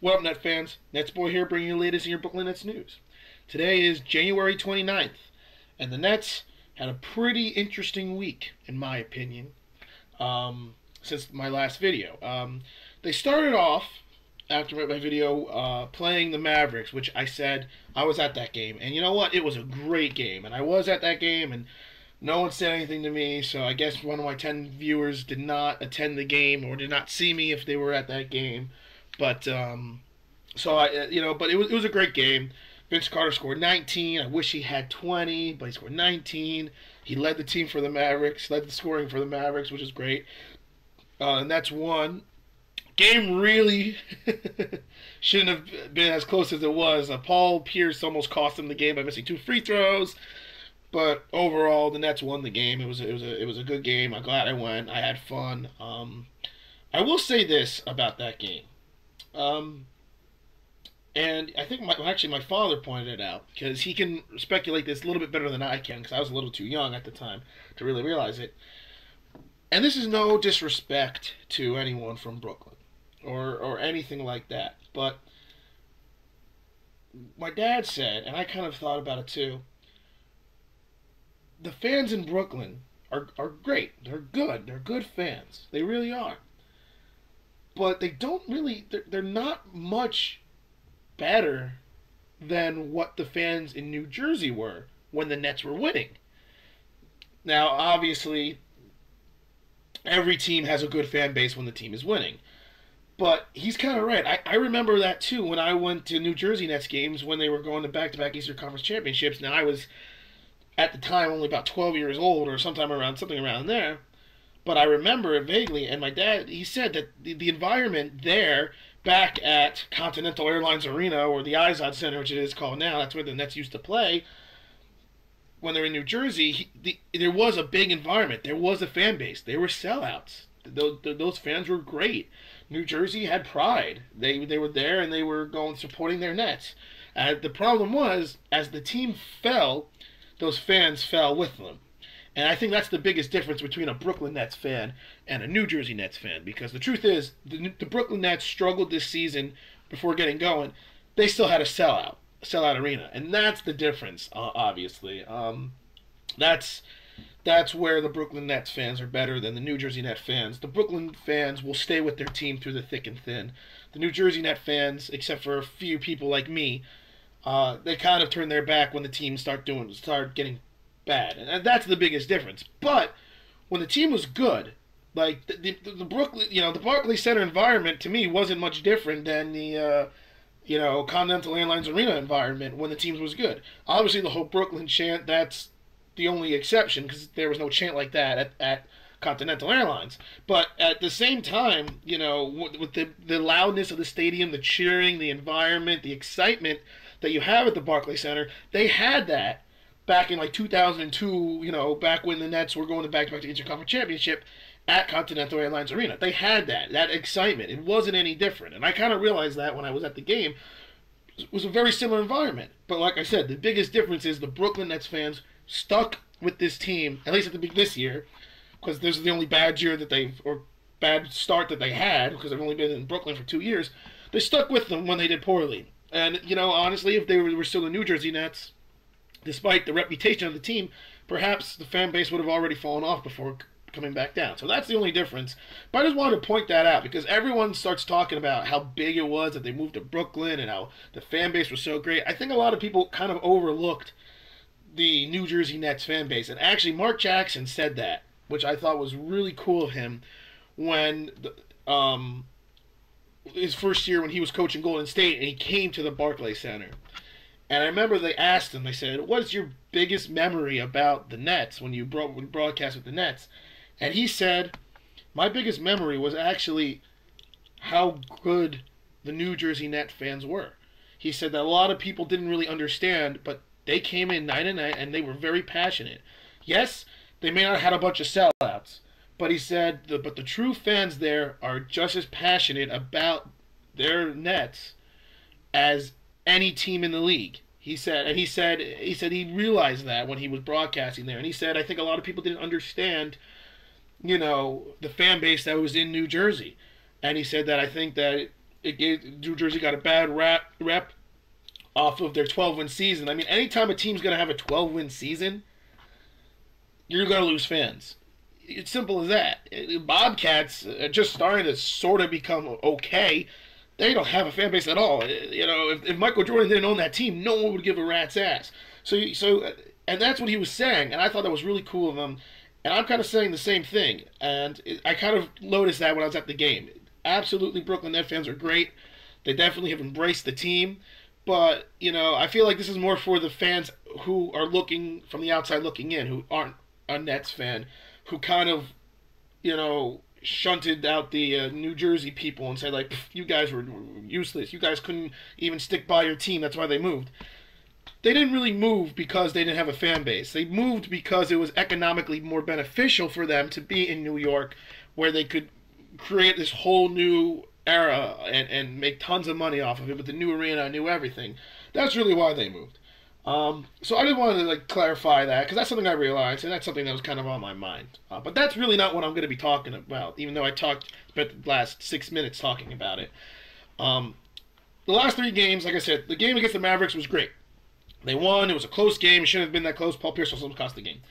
What up, Net fans? NetsBoy here, bringing you the latest in your Brooklyn Nets news. Today is January 29th, and the Nets had a pretty interesting week, in my opinion, since my last video. They started off, after my video, playing the Mavericks, which I said I was at that game. And you know what? It was a great game, and I was at that game, and no one said anything to me, so I guess one of my 10 viewers did not attend the game or did not see me if they were at that game. But but it was a great game. Vince Carter scored 19. I wish he had 20, but he scored 19. He led the team for the Mavericks, led the scoring for the Mavericks, which is great. And that's one. Game really shouldn't have been as close as it was. Paul Pierce almost cost him the game by missing 2 free throws. But overall, the Nets won the game. It was a good game. I'm glad I went. I had fun. I will say this about that game. And I think my father pointed it out, because he can speculate this a little bit better than I can, because I was a little too young at the time to really realize it. And this is no disrespect to anyone from Brooklyn or anything like that, but my dad said, and I kind of thought about it too, the fans in Brooklyn are great. They're good. They're good fans. They really are. But they don't really, they're not much better than what the fans in New Jersey were when the Nets were winning. Now, obviously, every team has a good fan base when the team is winning. But he's kind of right. I remember that too when I went to New Jersey Nets games when they were going to back-to-back Eastern Conference championships. Now, I was, at the time, only about 12 years old or something around there. But I remember it vaguely, and my dad, he said that the environment there, back at Continental Airlines Arena, or the Izod Center, which it is called now, that's where the Nets used to play, when they were in New Jersey, there was a big environment. There was a fan base. They were sellouts. Those fans were great. New Jersey had pride. They were there, and they were supporting their Nets. The problem was, as the team fell, those fans fell with them. And I think that's the biggest difference between a Brooklyn Nets fan and a New Jersey Nets fan. Because the truth is, the Brooklyn Nets struggled this season before getting going. They still had a sellout arena. And that's the difference, obviously. That's where the Brooklyn Nets fans are better than the New Jersey Nets fans. The Brooklyn fans will stay with their team through the thick and thin. The New Jersey Nets fans, except for a few people like me, they kind of turn their back when the team start getting bad, and that's the biggest difference. But when the team was good, like the Brooklyn, the Barclay Center environment to me wasn't much different than the Continental Airlines Arena environment when the team was good. Obviously, the whole Brooklyn chant, that's the only exception, because there was no chant like that at Continental Airlines. But at the same time, with the loudness of the stadium, the cheering, the environment, the excitement that you have at the Barclay Center, they had that back in like 2002, back when the Nets were going to back-to-back to Eastern Conference Championship at Continental Airlines Arena. They had that excitement. It wasn't any different. And I kind of realized that when I was at the game. It was a very similar environment. But like I said, the biggest difference is the Brooklyn Nets fans stuck with this team, at least at the beginning this year, because this is the only bad start that they had, because they've only been in Brooklyn for 2 years. They stuck with them when they did poorly. And, honestly, if they were still the New Jersey Nets, despite the reputation of the team, perhaps the fan base would have already fallen off before coming back down. So that's the only difference. But I just wanted to point that out, because everyone starts talking about how big it was that they moved to Brooklyn and how the fan base was so great. I think a lot of people kind of overlooked the New Jersey Nets fan base. And actually, Mark Jackson said that, which I thought was really cool of him, when his first year when he was coaching Golden State and he came to the Barclay Center. And I remember they asked him, they said, "What's your biggest memory about the Nets when you broadcast with the Nets?" And he said, "My biggest memory was actually how good the New Jersey Nets fans were." He said that a lot of people didn't really understand, but they came in night and night and they were very passionate. Yes, they may not have had a bunch of sellouts, but he said, but the true fans there are just as passionate about their Nets as any team in the league. He said he realized that when he was broadcasting there. And he said, I think a lot of people didn't understand, the fan base that was in New Jersey. And he said that I think that New Jersey got a bad rep off of their 12-win season. I mean, anytime a team's going to have a 12-win season, you're going to lose fans. It's simple as that. Bobcats are just starting to sort of become okay. They don't have a fan base at all. You know, if Michael Jordan didn't own that team, no one would give a rat's ass. And that's what he was saying, and I thought that was really cool of him. And I'm kind of saying the same thing. And I kind of noticed that when I was at the game. Absolutely, Brooklyn Nets fans are great. They definitely have embraced the team. But, you know, I feel like this is more for the fans who are looking from the outside looking in, who aren't a Nets fan, who kind of, you know, shunted out the New Jersey people and said, like, you guys were useless. You guys couldn't even stick by your team. That's why they moved. They didn't really move because they didn't have a fan base. They moved because it was economically more beneficial for them to be in New York, where they could create this whole new era and make tons of money off of it with the new arena, new everything. That's really why they moved. So I just wanted to clarify that, because that's something I realized, and that's something that was kind of on my mind. But that's really not what I'm going to be talking about, even though I talked about the last 6 minutes talking about it. The last 3 games, like I said, the game against the Mavericks was great. They won. It was a close game. It shouldn't have been that close. Paul Pierce also cost the game.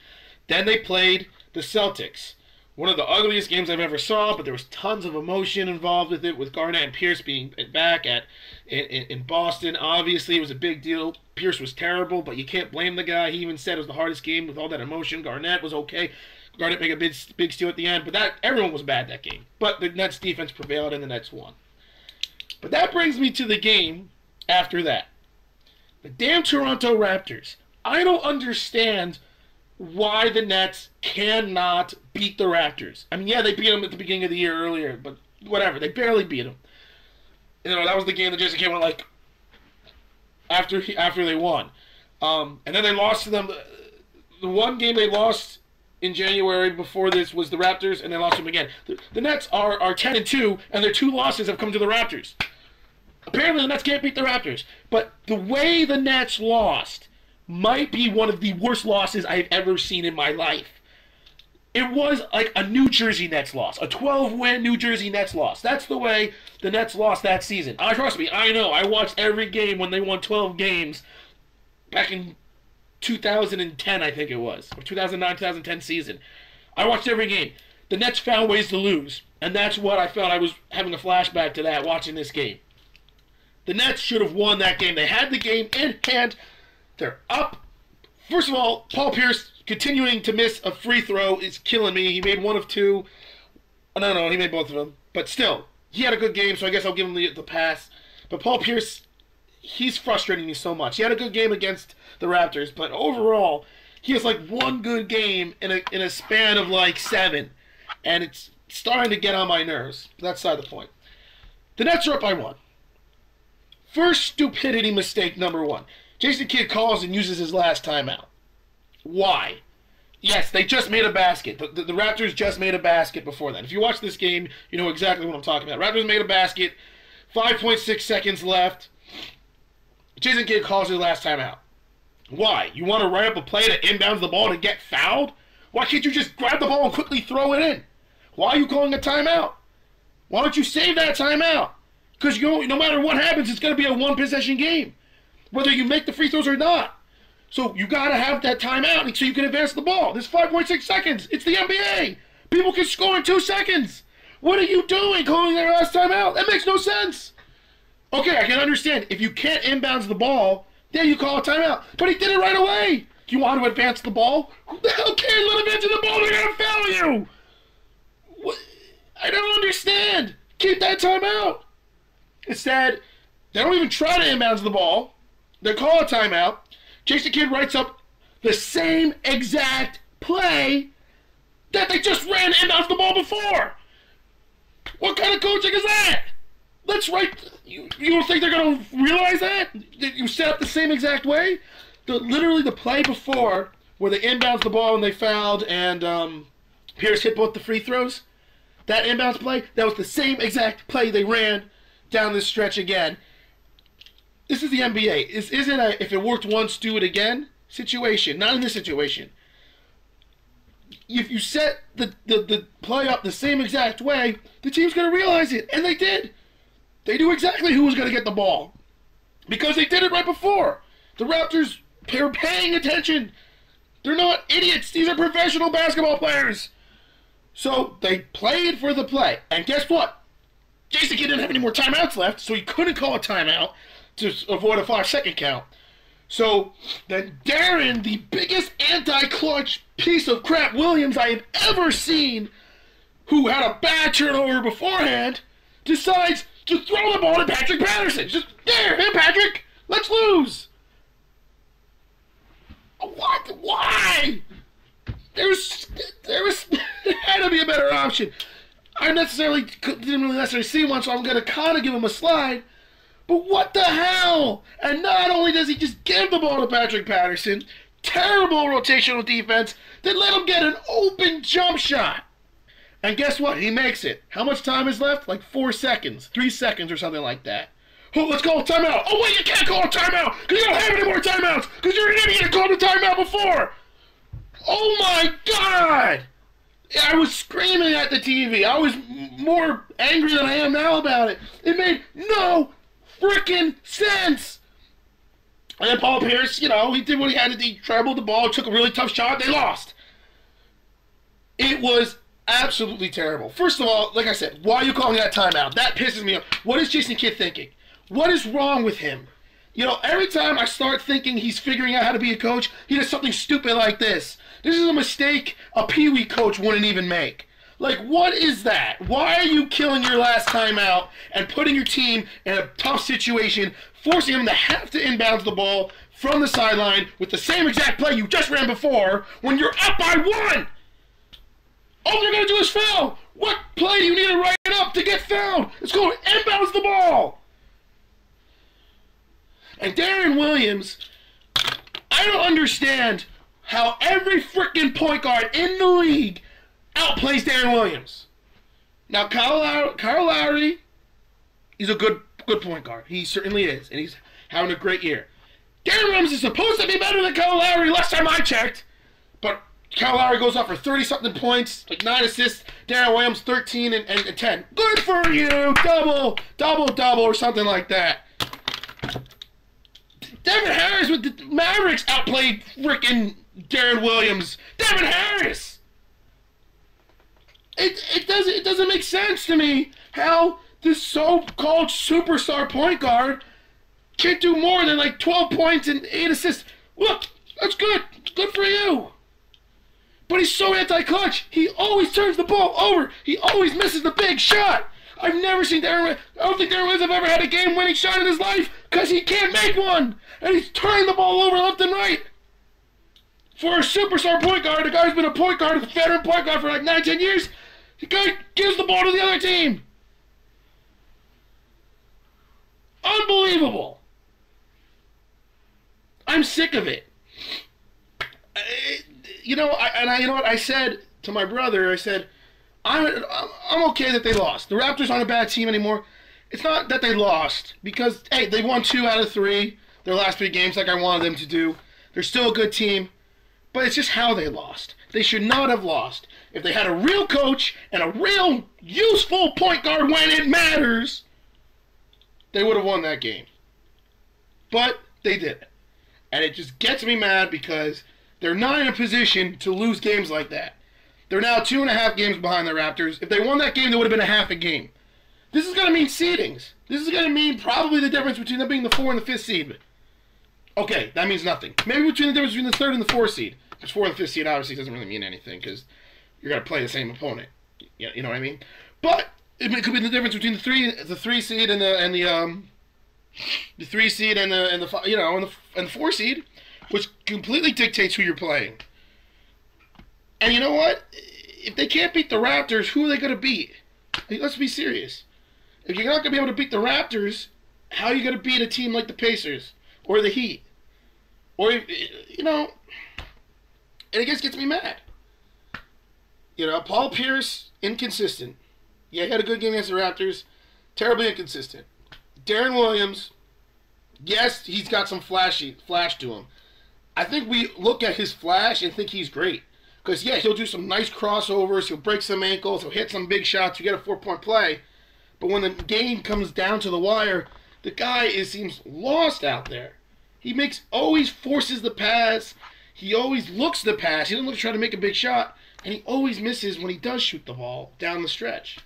Then they played the Celtics. One of the ugliest games I've ever saw, but there was tons of emotion involved with it, with Garnett and Pierce being back in Boston. Obviously, it was a big deal. Pierce was terrible, but you can't blame the guy. He even said it was the hardest game with all that emotion. Garnett was okay. Garnett made a big steal at the end, but everyone was bad that game. But the Nets defense prevailed, and the Nets won. But that brings me to the game after that. The damn Toronto Raptors. I don't understand why the Nets cannot beat the Raptors. I mean, yeah, they beat them at the beginning of the year earlier, but whatever. They barely beat them. You know, that was the game that Jason Kidd went like after they won. And then they lost to them. The one game they lost in January before this was the Raptors, and they lost them again. The Nets are 10-2, and their 2 losses have come to the Raptors. Apparently, the Nets can't beat the Raptors. But the way the Nets lost might be one of the worst losses I've ever seen in my life. It was like a New Jersey Nets loss. A 12-win New Jersey Nets loss. That's the way the Nets lost that season. Trust me, I know. I watched every game when they won 12 games back in 2010, I think it was. Or 2009, 2010 season. I watched every game. The Nets found ways to lose. And that's what I felt. I was having a flashback to that watching this game. The Nets should have won that game. They had the game in hand. They're up. First of all, Paul Pierce continuing to miss a free throw is killing me. He made 1 of 2. No, he made both of them. But still, he had a good game, so I guess I'll give him the pass. But Paul Pierce, he's frustrating me so much. He had a good game against the Raptors, but overall, he has like 1 good game in a span of like 7. And it's starting to get on my nerves. But that's beside the point. The Nets are up by 1. First stupidity mistake number 1. Jason Kidd calls and uses his last timeout. Why? Yes, they just made a basket. The Raptors just made a basket before that. If you watch this game, you know exactly what I'm talking about. Raptors made a basket. 5.6 seconds left. Jason Kidd calls his last timeout. Why? You want to write up a play that inbounds the ball to get fouled? Why can't you just grab the ball and quickly throw it in? Why are you calling a timeout? Why don't you save that timeout? Because no matter what happens, it's going to be a 1-possession game, whether you make the free throws or not. So you got to have that timeout so you can advance the ball. This 5.6 seconds. It's the NBA. People can score in 2 seconds. What are you doing calling their last timeout? That makes no sense. Okay, I can understand. If you can't inbounds the ball, then you call a timeout. But he did it right away. Do you want to advance the ball? Who the hell cares about advancing the ball? They're going to foul you. What? I don't understand. Keep that timeout. Instead, they don't even try to inbounds the ball. They call a timeout. Jason Kidd writes up the same exact play that they just ran inbounds the ball before. What kind of coaching is that? Let's write. You don't think they're going to realize that? You set up the same exact way? Literally the play before where they inbounds the ball and they fouled and Pierce hit both the free throws. That inbounds play, that was the same exact play they ran down this stretch again. This is the NBA. This isn't a if it worked once, do it again situation. Not in this situation. If you set the play up the same exact way, the team's going to realize it. And they did. They knew exactly who was going to get the ball because they did it right before. The Raptors are paying attention. They're not idiots. These are professional basketball players. So they played for the play. And guess what? Jason Kidd didn't have any more timeouts left, so he couldn't call a timeout to avoid a 5-second count. So then Darren, the biggest anti-clutch piece of crap Williams I have ever seen, who had a bad turnover beforehand, decides to throw the ball to Patrick Patterson. Just, there, hey Patrick, let's lose. What? Why? There had to be a better option. I didn't really necessarily see one, so I'm going to kind of give him a slide. But what the hell? And not only does he just give the ball to Patrick Patterson, terrible rotational defense, then let him get an open jump shot. And guess what? He makes it. How much time is left? Like 4 seconds, 3 seconds or something like that. Oh, let's call a timeout. Oh, wait, you can't call a timeout because you don't have any more timeouts because you're an idiot and called a timeout before. Oh, my God. I was screaming at the TV. I was more angry than I am now about it. It made no freaking sense. And then Paul Pierce, you know, he did what he had to do. He traveled the ball, took a really tough shot. They lost. It was absolutely terrible. First of all, like I said, why are you calling that timeout? That pisses me off. What is Jason Kidd thinking? What is wrong with him? You know, every time I start thinking he's figuring out how to be a coach, he does something stupid like this. This is a mistake a Pee-wee coach wouldn't even make. Like, what is that? Why are you killing your last timeout and putting your team in a tough situation, forcing them to have to inbound the ball from the sideline with the same exact play you just ran before when you're up by 1? All they're going to do is foul. What play do you need to write up to get fouled? It's going to inbounds the ball. And Darren Williams, I don't understand how every freaking point guard in the league outplays Darren Williams. Now, Kyle Lowry, he's a good point guard. He certainly is, and he's having a great year. Darren Williams is supposed to be better than Kyle Lowry last time I checked, but Kyle Lowry goes off for 30-something points, like 9 assists. Darren Williams, 13 and 10. Good for you! Double, or something like that. Devin Harris with the Mavericks outplayed frickin' Darren Williams. Devin Harris! It doesn't make sense to me how this so-called superstar point guard can't do more than like 12 points and 8 assists. Look, that's good. Good for you. But he's so anti-clutch. He always turns the ball over. He always misses the big shot. I've never seen Darren. I don't think Darren Williams have ever had a game-winning shot in his life because he can't make one. And he's turning the ball over left and right. For a superstar point guard, the guy's been a point guard, a veteran point guard for like 9-10 years, the guy gives the ball to the other team. Unbelievable. I'm sick of it. You know what I said to my brother? I said, I'm okay that they lost. The Raptors aren't a bad team anymore. It's not that they lost because, hey, they won 2 out of 3 their last 3 games like I wanted them to do. They're still a good team, but it's just how they lost. They should not have lost. If they had a real coach and a real useful point guard when it matters, they would have won that game. But they didn't. And it just gets me mad because they're not in a position to lose games like that. They're now 2.5 games behind the Raptors. If they won that game, they would have been a half a game. This is going to mean seedings. This is going to mean probably the difference between them being the 4 and the 5th seed. Okay, that means nothing. Maybe between the difference between the 3rd and the 4th seed. Because 4 and the 5th seed obviously doesn't really mean anything because you're going to play the same opponent. You know what I mean? But it could be the difference between the 3 seed and the 3 seed and the 4 seed, which completely dictates who you're playing. And you know what? If they can't beat the Raptors, who are they going to beat? Let's be serious. If you're not going to be able to beat the Raptors, how are you going to beat a team like the Pacers or the Heat? Or, you know, and it just gets me mad. You know, Paul Pierce, inconsistent. Yeah, he had a good game against the Raptors. Terribly inconsistent. Darren Williams, yes, he's got some flash to him. I think we look at his flash and think he's great. Because, yeah, he'll do some nice crossovers, he'll break some ankles, he'll hit some big shots, you get a 4-point play. But when the game comes down to the wire, the guy seems lost out there. He always forces the pass. He always looks the pass. He doesn't look to try to make a big shot. And he always misses when he does shoot the ball down the stretch.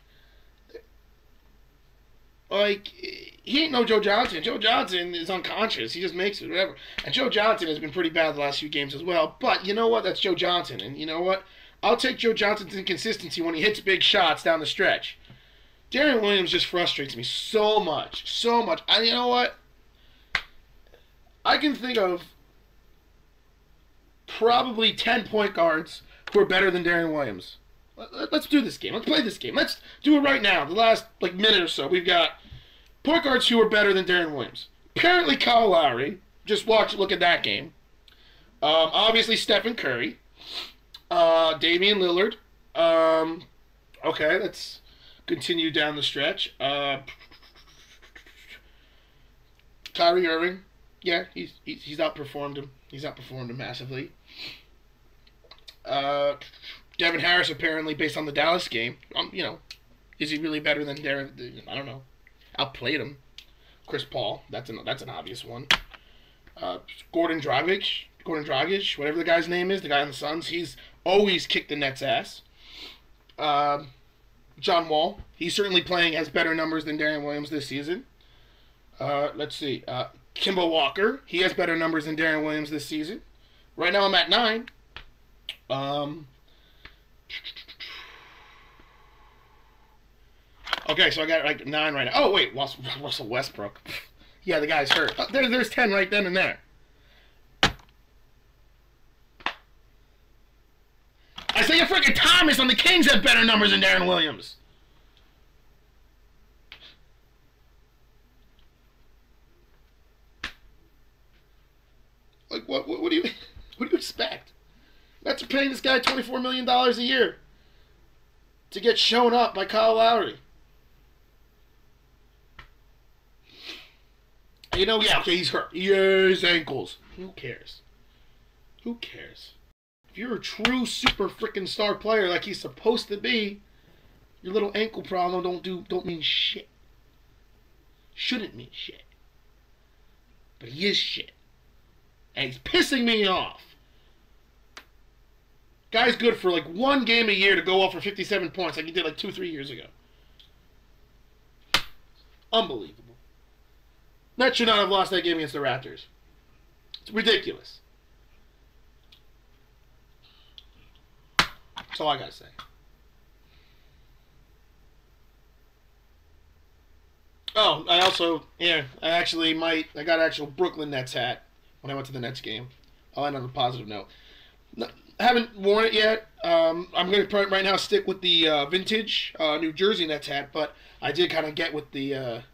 Like, he ain't no Joe Johnson. Joe Johnson is unconscious. He just makes it, whatever. And Joe Johnson has been pretty bad the last few games as well. But you know what? That's Joe Johnson. And you know what? I'll take Joe Johnson's inconsistency when he hits big shots down the stretch. Darren Williams just frustrates me so much. So much. And you know what? I can think of probably 10 point guards who are better than Darren Williams. Let's do this game. Let's play this game. Let's do it right now. The last minute or so, we've got point guards who are better than Darren Williams. Apparently Kyle Lowry. Just look at that game. Obviously Stephen Curry. Damian Lillard. Okay, let's continue down the stretch. Kyrie Irving. Yeah, he's outperformed him. He's outperformed him massively. Devin Harris, apparently, based on the Dallas game, is he really better than Darren? I don't know. Outplayed him. Chris Paul, that's an obvious one. Gordon Dragic, whatever the guy's name is, the guy on the Suns, he's always kicked the Nets' ass. John Wall, he's certainly has better numbers than Darren Williams this season. Let's see. Kemba Walker, he has better numbers than Darren Williams this season. Right now I'm at 9. Okay, so I got like 9 right now. Oh, wait, Russell Westbrook. Yeah, the guy's hurt. There's 10 right then and there. Isaiah freaking Thomas on the Kings have better numbers than Darren Williams. Like, what do you expect? That's paying this guy $24 million a year to get shown up by Kyle Lowry. Yeah, okay, he's hurt. His ankles. Who cares? Who cares? If you're a true super freaking star player like he's supposed to be, your little ankle problem don't mean shit. Shouldn't mean shit. But he is shit. And he's pissing me off. Guy's good for like 1 game a year to go off for 57 points like he did like 2-3 years ago. Unbelievable. Nets should not have lost that game against the Raptors. It's ridiculous. That's all I gotta say. Oh, I got an actual Brooklyn Nets hat when I went to the Nets game. I'll end on a positive note. I haven't worn it yet. I'm going to right now stick with the vintage New Jersey Nets hat, but I did kind of get with the,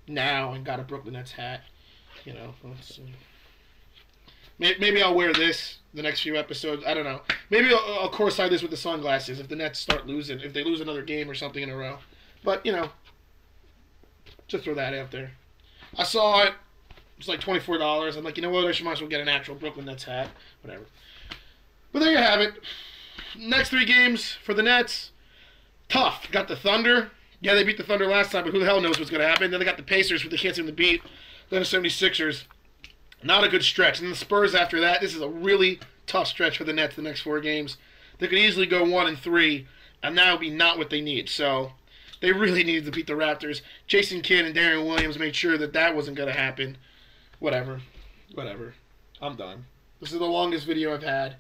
now and got a Brooklyn Nets hat. Maybe I'll wear this the next few episodes. I don't know. Maybe I'll coincide this with the sunglasses if the Nets start losing, if they lose another game or something in a row. But, just throw that out there. I saw it. It's like $24. I'm like, you know what? I might as well get an actual Brooklyn Nets hat. Whatever. But there you have it. Next 3 games for the Nets. Tough. Got the Thunder. Yeah, they beat the Thunder last time, but who the hell knows what's going to happen. Then they got the Pacers, who they can't seem to beat. Then the 76ers. Not a good stretch. And then the Spurs after that. This is a really tough stretch for the Nets the next 4 games. They could easily go 1-3, and that would be not what they need. So they really needed to beat the Raptors. Jason Kidd and Darren Williams made sure that wasn't going to happen. Whatever. I'm done. This is the longest video I've had.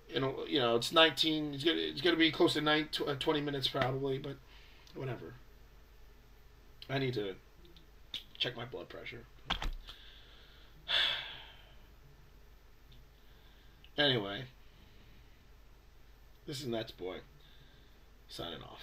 It's 19. It's gonna be close to 20 minutes probably, but whatever. I need to check my blood pressure. Anyway, this is NetsBoy signing off.